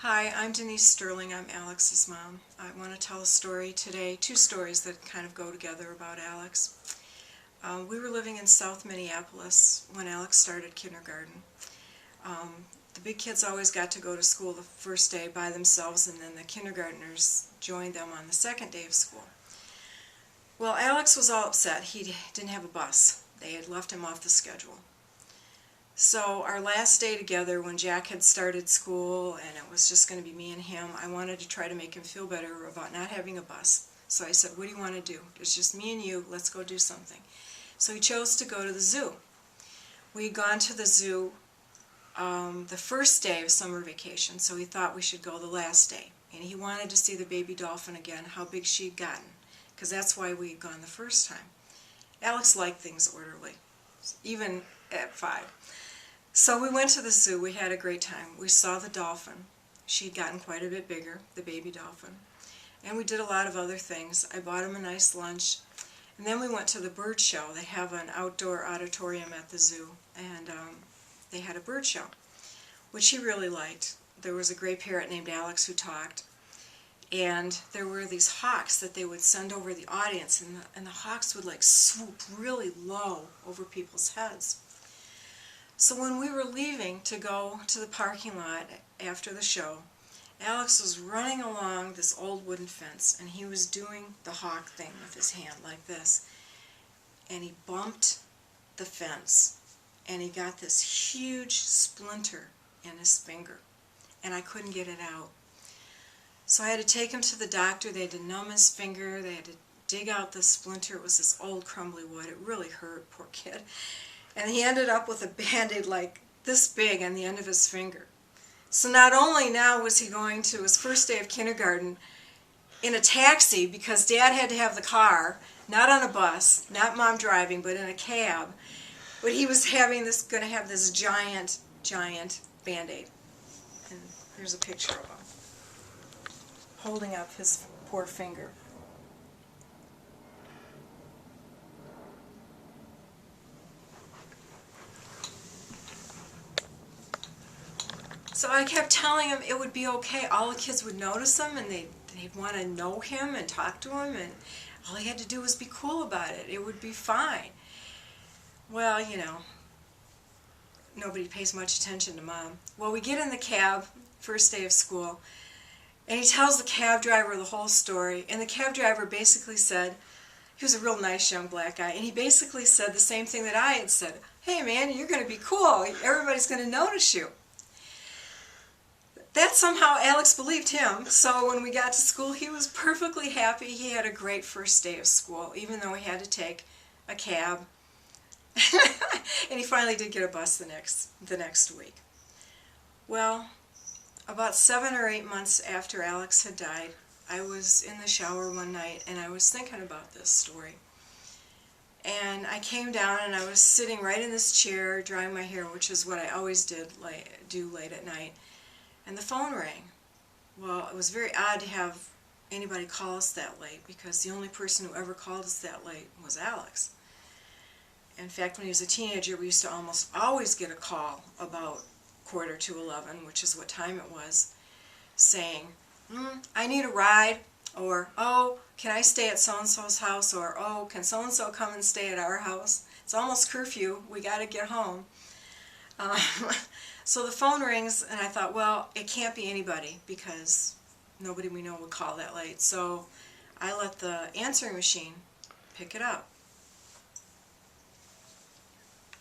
Hi, I'm Denise Sterling. I'm Alex's mom. I want to tell a story today, two stories that kind of go together about Alex. We were living in South Minneapolis when Alex started kindergarten. The big kids always got to go to school the first day by themselves, and then the kindergartners joined them on the second day of school. Well, Alex was all upset. He didn't have a bus. They had left him off the schedule. So our last day together, when Jack had started school and it was just going to be me and him, I wanted to try to make him feel better about not having a bus. So I said, what do you want to do? It's just me and you. Let's go do something. So he chose to go to the zoo. We had gone to the zoo the first day of summer vacation, so he thought we should go the last day. And he wanted to see the baby dolphin again, how big she'd gotten, because that's why we had gone the first time. Alex liked things orderly, even at 5. So we went to the zoo. We had a great time. We saw the dolphin. She'd gotten quite a bit bigger, the baby dolphin. And we did a lot of other things. I bought him a nice lunch. And then we went to the bird show. They have an outdoor auditorium at the zoo, and they had a bird show, which he really liked. There was a gray parrot named Alex who talked. And there were these hawks that they would send over the audience, and the hawks would like swoop really low over people's heads. So when we were leaving to go to the parking lot after the show, Alex was running along this old wooden fence, and he was doing the hawk thing with his hand like this. And he bumped the fence, and he got this huge splinter in his finger, and I couldn't get it out. So I had to take him to the doctor. They had to numb his finger. They had to dig out the splinter. It was this old crumbly wood. It really hurt, poor kid. And he ended up with a Band-Aid like this big on the end of his finger. So not only now was he going to his first day of kindergarten in a taxi, because Dad had to have the car, not on a bus, not Mom driving, but in a cab, but he was going to have this giant, giant Band-Aid. And here's a picture of him holding up his poor finger. So I kept telling him it would be okay. All the kids would notice him, and they'd want to know him and talk to him, and all he had to do was be cool about it. It would be fine. Well, you know, nobody pays much attention to Mom. Well, we get in the cab, first day of school, and he tells the cab driver the whole story, and the cab driver basically said, he was a real nice young black guy, and he basically said the same thing that I had said. Hey man, you're going to be cool. Everybody's going to notice you. That somehow Alex believed him, so when we got to school he was perfectly happy. He had a great first day of school, even though he had to take a cab. And he finally did get a bus the next week. Well, about 7 or 8 months after Alex had died, I was in the shower one night and I was thinking about this story. And I came down and I was sitting right in this chair drying my hair, which is what I always do late at night. And the phone rang. Well, it was very odd to have anybody call us that late, because the only person who ever called us that late was Alex. In fact, when he was a teenager, we used to almost always get a call about 11:15, which is what time it was, saying, I need a ride, or, oh, can I stay at so-and-so's house, or, oh, can so-and-so come and stay at our house? It's almost curfew. We got to get home. So the phone rings, and I thought, well, it can't be anybody, because nobody we know would call that late. So I let the answering machine pick it up.